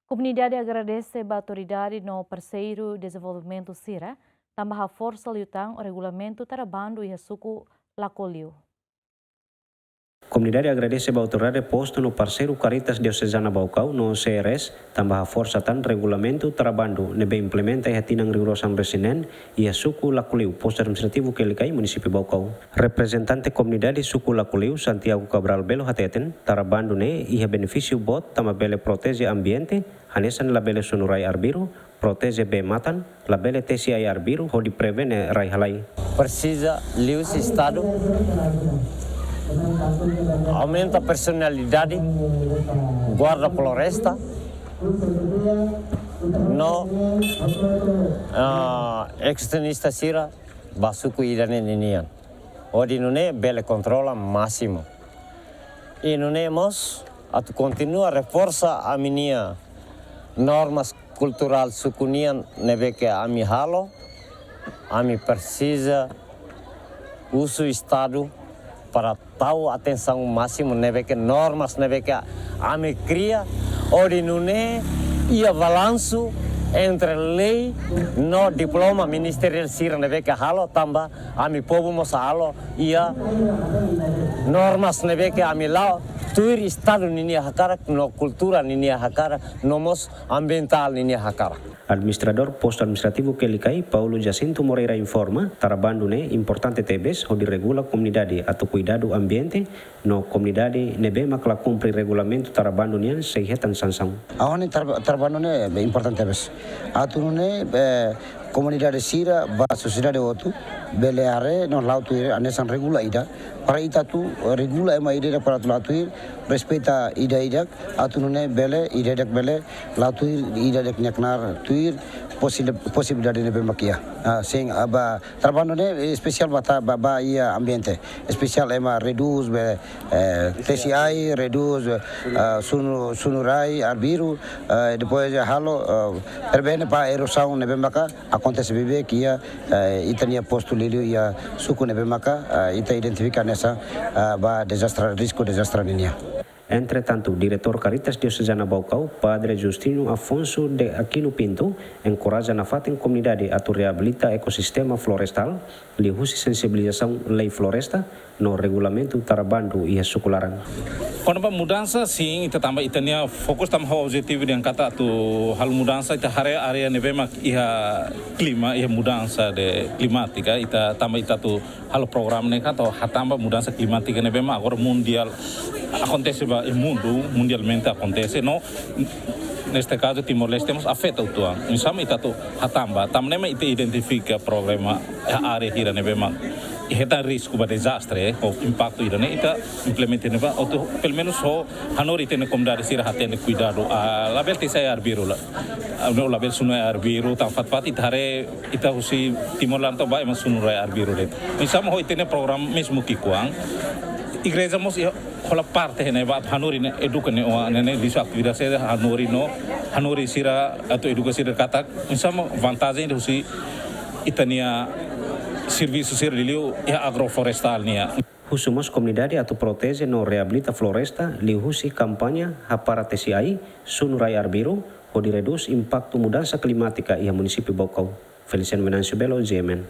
Comunidade agradece a autoridade no parceiro desenvolvimento CIRA, também a força lutar o regulamento tarabando e a suco lacolio. Comunidade agradece a autoridade posto no parceiro Caritas Diocesana Baucau no CRS, também a força tan regulamento trabalhando nebe implementa e hatinang rigorosan resinen e a suku Laculiu, posto administrativo que likai município Baucau. Representante comunidade suku Laculiu Santiago Cabral Belo hateten tarabando ne e a benefício bot tama bele protege ambiente, hanesan la bele sunurai arbiru, protege be matan, la bele TCI arbiru ho di prevene rai halai. Precisa lius estado aumenta a personalidade, guarda floresta, no extenista sira basuku idane ninian. Odi nune bele controla máximo. E nune mos atu continua reforça a minha normas cultural sukunian neve que ami halo, ami precisa uso estado para tahu atenção máximo neve que normas neve que a me cria ordinune e a balanço entre lei no diploma ministerial sira neve que halo tamba a me povo moça halo e a normas neve que a me lao tuir estado ninia hakara no cultura ninia hakara nomos ambiental ninia hakara. Administrador posto administrativo Kelikai, Paulo Jacinto Moreira informa, tarabando ne importante tebes onde regula comunidade atau cuidado ambiente no comunidade nebe makla cumprir regulamento tarabando nian sehetan sansang. Ahoni tarabando ne importante tebes. Atu ne comunidade sira ba sociedade otu beleare no lautu anesan regula ida para ita tu regula ema ida para tu lautu respeita ida atu ne bele ida bele lautu ida nyaknar tuir possibilidade de makia sing aba trabalho ne especial bata ia ambiente especial ema reduz TCI reduz sunurai arbiru depois halo perbene pa erosão nebe maka acontece bebe kia itania posto lilio ia suku nebe maka ita identifica nessa ba risco desastre ninia. Entretanto, diretor Caritas Diocesana Baucau, Padre Justino Afonso de Aquino Pinto, encoraja na fatem comunidade a reabilita ecossistema florestal, lihusi sensibilização lei floresta, no regulamento tarabando e sukularan. Quando a mudança sim, kita tambah itania fokus tambah objetivo yang kata tu hal mudança ita area nevema iha klima iha mudança de climática ita tambah ita tu hal program ne kata hatamba mudança climática nevema agora mundial acontece ba o mundo mundialmente acontece no neste caso Timor-Leste temos afeta o tuang misama ita tu hatamba tamnema ita identifica problema area hira nevema eta risco ba desastre o impacto irane ita implementa neva ou pelo menos só hanori tem comunidade sira hatene cuidado a label tisa arbiru la no label sunai arbiru tam fatpat itare ita husi Timor-Leste ba emas sunai arbiru det misama ho itene program mesmo kikuang igreja mos hola parte ne ba hanori ne educa ne o ne diso atividade se hanori sira atau edukasi kata misama vantagem de husi itania serviço serlilio e agroflorestal nia. Husumos comunidade atau protege no reabilita floresta lihusi kampanya hapara TCI sunurai arbiru ho reduz impacto mudança climática e município Baucau. Feliciano Venancio Belo, GMN.